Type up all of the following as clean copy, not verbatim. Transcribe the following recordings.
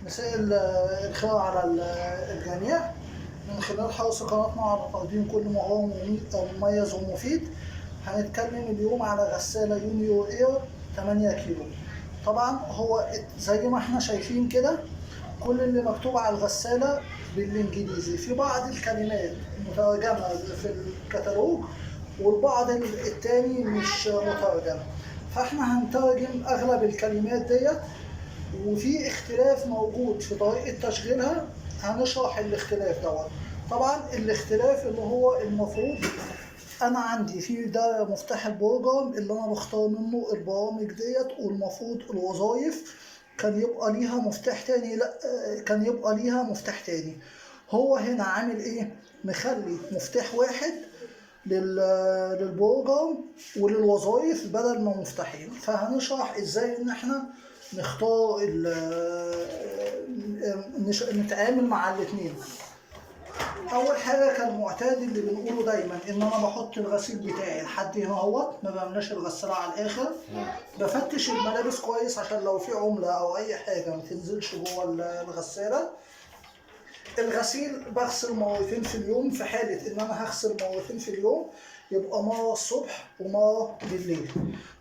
مساء الخير على الجميع. من خلال حرص قناتنا على تقديم كل ما هو مميز ومفيد، هنتكلم اليوم على غسالة يونيو اير 8 كيلو. طبعا هو زي ما احنا شايفين كده، كل اللي مكتوب على الغسالة بالانجليزي، في بعض الكلمات مترجمة في الكتالوج والبعض التاني مش مترجم، فاحنا هنترجم اغلب الكلمات ديت، وفي اختلاف موجود في طريقة تشغيلها. هنشرح الاختلاف دوت. طبعا الاختلاف اللي هو المفروض انا عندي في ده مفتاح البرجر اللي انا بختار منه البرامج ديت، والمفروض الوظائف كان يبقى ليها مفتاح تاني. لا، كان يبقى ليها مفتاح تاني. هو هنا عامل ايه؟ مخلي مفتاح واحد للبرجر وللوظائف بدل ما مفتاحين. فهنشرح ازاي ان احنا نختار نتعامل مع الاثنين. اول حاجه كالمعتاد اللي بنقوله دايما ان انا بحط الغسيل بتاعي لحد هنا اهوت، ما بملاش الغساله على الاخر. بفتش الملابس كويس عشان لو في عمله او اي حاجه ما تنزلش جوه الغساله. الغسيل بغسل مرتين في اليوم. في حالة إن أنا هغسل مرتين في اليوم يبقى مرة الصبح ومرة بالليل.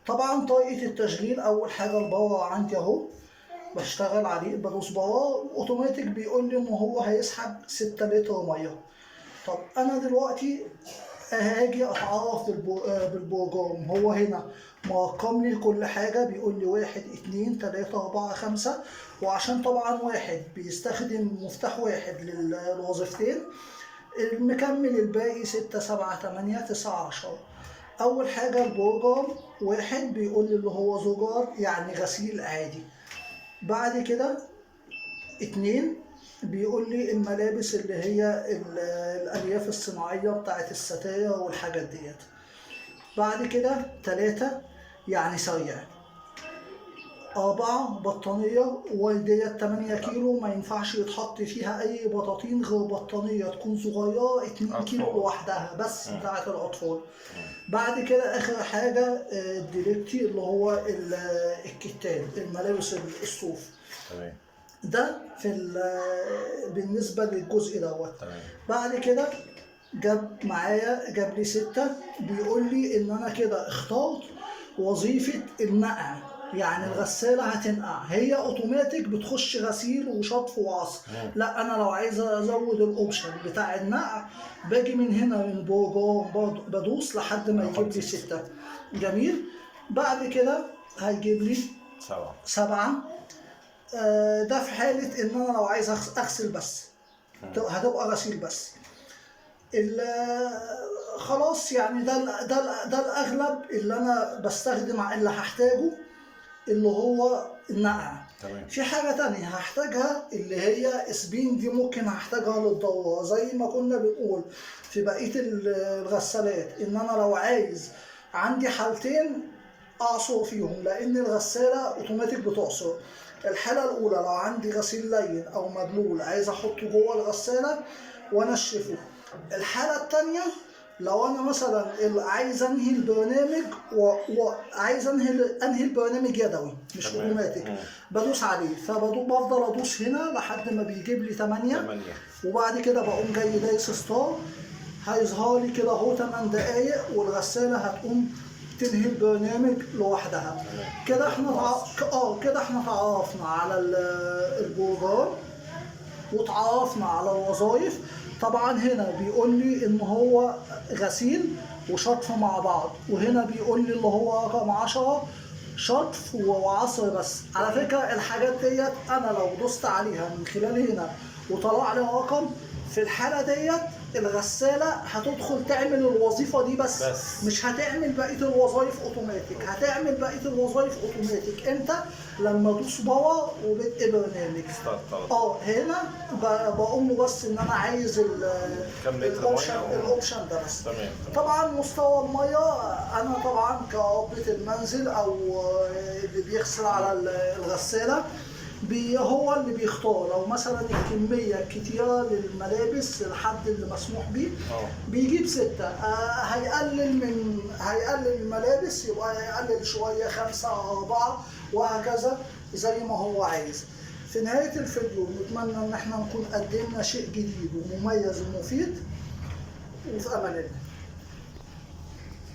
طبعا طريقة التشغيل، أول حاجة الباور عندي أهو، بشتغل عليه، بدوس باور أوتوماتيك بيقول لي إن هو هيسحب 6 لتر مية. طب أنا دلوقتي هاجي أتعرف بالبرجام. هو هنا مرقم لي كل حاجة، بيقول لي 1 2 3 4 5. وعشان طبعا واحد بيستخدم مفتاح واحد للوظيفتين، مكمل الباقي 6 7 8 9 10. أول حاجة البرجر واحد بيقول لي اللي هو زجاج، يعني غسيل عادي. بعد كده 2 بيقول لي الملابس اللي هي الألياف الصناعية بتاعت الستاير والحاجات ديت. بعد كده 3 يعني سريع. 4 بطانية، وديت 8 كيلو، ما ينفعش يتحط فيها أي بطاطين غير بطانية تكون صغيرة 2 كيلو لوحدها بس بتاعت الأطفال. بعد كده آخر حاجة الديليكتي اللي هو الكتان، الملابس الصوف. تمام. ده بالنسبة للجزء دوت. بعد كده جاب لي 6، بيقول لي ان انا كده اخترت وظيفة النقع، يعني الغسالة هتنقع، هي اوتوماتيك بتخش غسيل وشطف وعصر. لا، انا لو عايز ازود الاوبشن بتاع النقع، باجي من هنا من برجر بدوس لحد ما يجيب لي 6. جميل. بعد كده هيجيب لي 7. ده في حالة ان انا لو عايز اغسل بس، هتبقى غسيل بس. خلاص، يعني ده الاغلب اللي انا بستخدم، اللي هحتاجه اللي هو النقع. في حاجة تانية هحتاجها اللي هي سبين، دي ممكن هحتاجها للدورة زي ما كنا بنقول في بقية الغسالات، ان انا لو عايز عندي حالتين اعصر فيهم، لان الغسالة اوتوماتيك بتعصر. الحالة الاولى لو عندي غسيل لين او مبلول عايز احطه جوه الغسالة وانشفه. الحالة التانية لو انا مثلا عايز انهي البرنامج وعايز انهي البرنامج يدوي مش اوتوماتيك، بدوس عليه، بفضل ادوس هنا لحد ما بيجيب لي 8. وبعد كده بقوم جاي دايس ستار، هيظهر لي كده اهو 8 دقايق والغسالة هتقوم تنهي البرنامج لوحدها. كده احنا تعرفنا على البرجر وتعرفنا على الوظائف. طبعا هنا بيقول لي ان هو غسيل وشطف مع بعض، وهنا بيقول لي اللي هو رقم 10 شطف وعصر بس. على فكرة الحاجات ديت انا لو دوست عليها من خلال هنا وطلع لي رقم، في الحالة ديت الغسالة هتدخل تعمل الوظيفة دي بس مش هتعمل بقية الوظائف اوتوماتيك. هتعمل بقية الوظائف اوتوماتيك امتى؟ لما ادوس باور وبدء برنامج. هنا بقوم له بس ان انا عايز الاوبشن ده بس. طبعا مستوى المية، انا طبعا كربة المنزل او اللي بيغسل على الغسالة هو اللي بيختار. لو مثلا الكمية الكتيرة للملابس الحد اللي مسموح بيه بيجيب 6. هيقلل الملابس، يبقى هيقلل شوية 5 أو 4 وهكذا زي ما هو عايز. في نهاية الفيديو نتمنى ان احنا نكون قدمنا شيء جديد ومميز ومفيد، وفي امان الله.